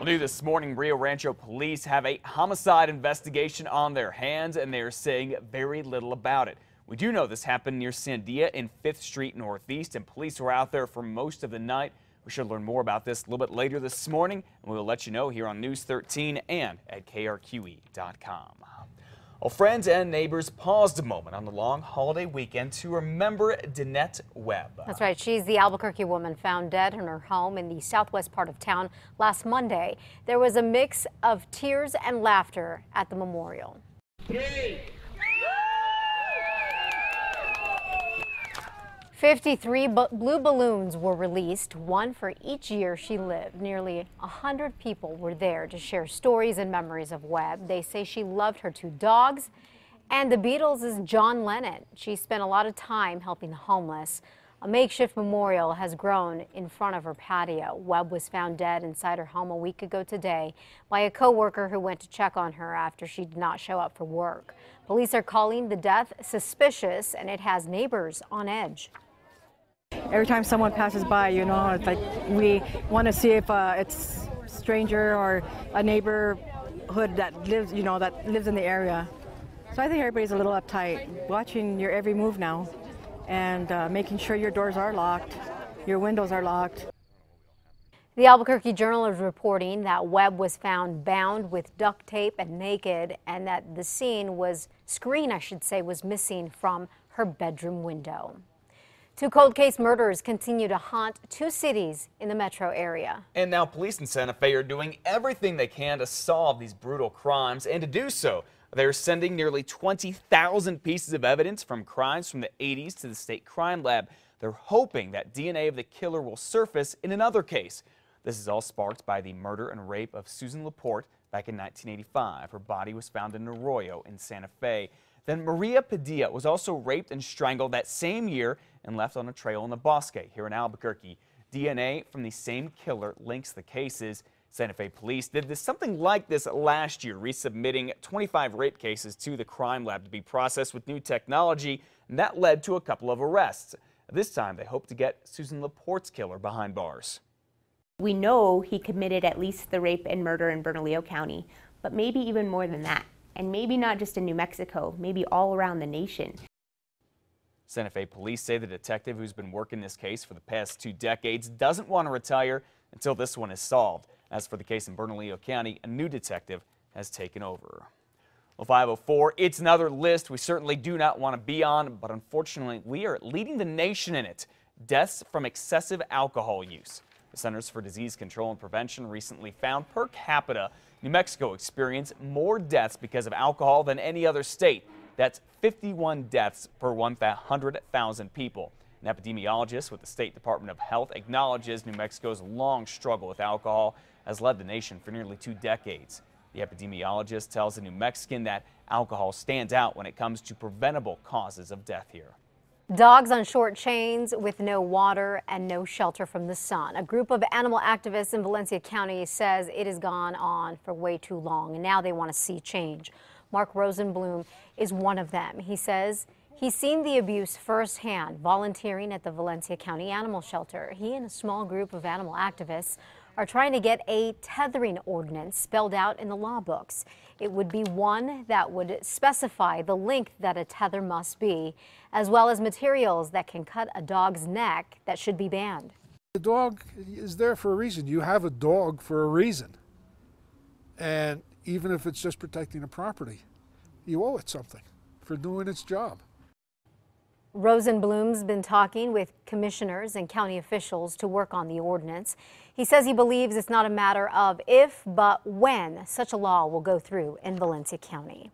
Well, new this morning, Rio Rancho police have a homicide investigation on their hands, and they are saying very little about it. We do know this happened near Sandia in 5th Street Northeast, and police were out there for most of the night. We should learn more about this a little bit later this morning, and we will let you know here on News 13 and at KRQE.com. Well, friends and neighbors paused a moment on the long holiday weekend to remember Danette Webb. That's right. She's the Albuquerque woman found dead in her home in the southwest part of town last Monday. There was a mix of tears and laughter at the memorial. 53 blue balloons were released, one for each year she lived. Nearly 100 people were there to share stories and memories of Webb. They say she loved her 2 dogs and the Beatles' John Lennon. She spent a lot of time helping the homeless. A makeshift memorial has grown in front of her patio. Webb was found dead inside her home a week ago today by a co-worker who went to check on her after she did not show up for work. Police are calling the death suspicious, and it has neighbors on edge. Every time someone passes by, you know, it's like we want to see if it's a stranger or a neighborhood that lives, you know, that lives in the area. So I think everybody's a little uptight, watching your every move now and making sure your doors are locked, your windows are locked. The Albuquerque Journal is reporting that Webb was found bound with duct tape and naked, and that the screen was missing from her bedroom window. 2 cold case murders continue to haunt 2 cities in the metro area. And now police in Santa Fe are doing everything they can to solve these brutal crimes, and to do so, they're sending nearly 20,000 pieces of evidence from crimes from the 80s to the state crime lab. They're hoping that DNA of the killer will surface in another case. This is all sparked by the murder and rape of Susan Laporte back in 1985. Her body was found in Arroyo in Santa Fe. Then Maria Padilla was also raped and strangled that same year and left on a trail in the Bosque here in Albuquerque. DNA from the same killer links the cases. Santa Fe police did something like this last year, resubmitting 25 rape cases to the crime lab to be processed with new technology, and that led to a couple of arrests. This time they hope to get Susan Laporte's killer behind bars. We know he committed at least the rape and murder in Bernalillo County, but maybe even more than that. And maybe not just in New Mexico, maybe all around the nation. Santa Fe police say the detective who's been working this case for the past 2 decades doesn't want to retire until this one is solved. As for the case in Bernalillo County, a new detective has taken over. Well, 504, it's another list we certainly do not want to be on, but unfortunately we are leading the nation in it. Deaths from excessive alcohol use. The Centers for Disease Control and Prevention recently found per capita New Mexico experienced more deaths because of alcohol than any other state. That's 51 deaths per 100,000 people. An epidemiologist with the State Department of Health acknowledges New Mexico's long struggle with alcohol has led the nation for nearly 2 decades. The epidemiologist tells a New Mexican that alcohol stands out when it comes to preventable causes of death here. Dogs on short chains with no water and no shelter from the sun. A group of animal activists in Valencia County says it has gone on for way too long, and now they want to see change. Mark Rosenblum is one of them. He says he's seen the abuse firsthand, volunteering at the Valencia County Animal Shelter. He and a small group of animal activists are trying to get a tethering ordinance spelled out in the law books. It would be one that would specify the length that a tether must be, as well as materials that can cut a dog's neck that should be banned. The dog is there for a reason. You have a dog for a reason. And even if it's just protecting a property, you owe it something for doing its job. Rosenblum's been talking with commissioners and county officials to work on the ordinance. He says he believes it's not a matter of if, but when such a law will go through in Valencia County.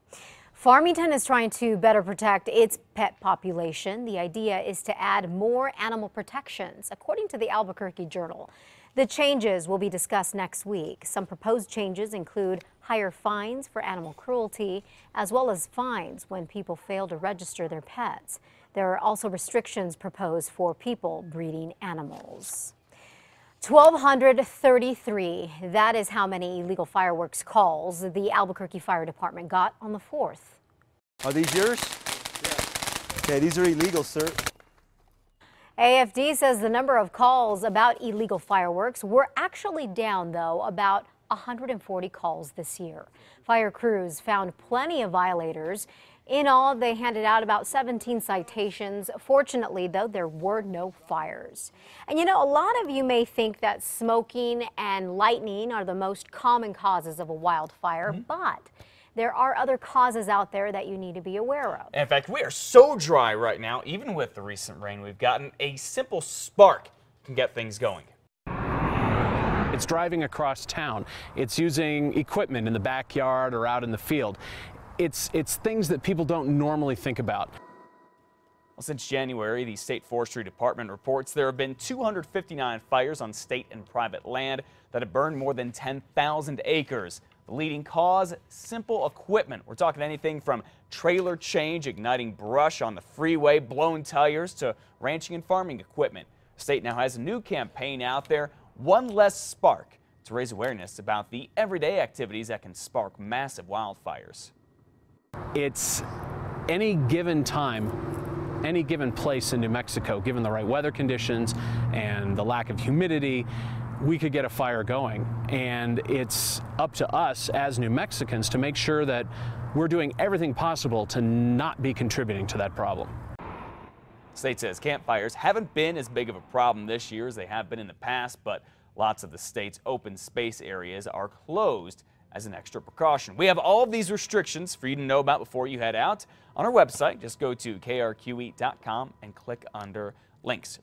Farmington is trying to better protect its pet population. The idea is to add more animal protections, according to the Albuquerque Journal. The changes will be discussed next week. Some proposed changes include higher fines for animal cruelty, as well as fines when people fail to register their pets. There are also restrictions proposed for people breeding animals. 1,233, that is how many illegal fireworks calls the Albuquerque Fire Department got on the 4th. Are these yours? Yeah. Okay, these are illegal, sir. AFD says the number of calls about illegal fireworks were actually down, though, about 140 calls this year. Fire crews found plenty of violators. In all, they handed out about 17 citations. Fortunately, though, there were no fires. And you know, a lot of you may think that smoking and lightning are the most common causes of a wildfire, but there are other causes out there that you need to be aware of. In fact, we are so dry right now, even with the recent rain we've gotten, a simple spark can get things going. It's driving across town. It's using equipment in the backyard or out in the field. It's things that people don't normally think about. Well, since January, the State Forestry Department reports there have been 259 fires on state and private land that have burned more than 10,000 acres. The leading cause, simple equipment. We're talking anything from trailer change, igniting brush on the freeway, blown tires, to ranching and farming equipment. The state now has a new campaign out there, One Less Spark, to raise awareness about the everyday activities that can spark massive wildfires. It's any given time, any given place in New Mexico, given the right weather conditions and the lack of humidity, we could get a fire going. And it's up to us as New Mexicans to make sure that we're doing everything possible to not be contributing to that problem. The state says campfires haven't been as big of a problem this year as they have been in the past, but lots of the state's open space areas are closed as an extra precaution. We have all of these restrictions for you to know about before you head out on our website. Just go to krqe.com and click under links.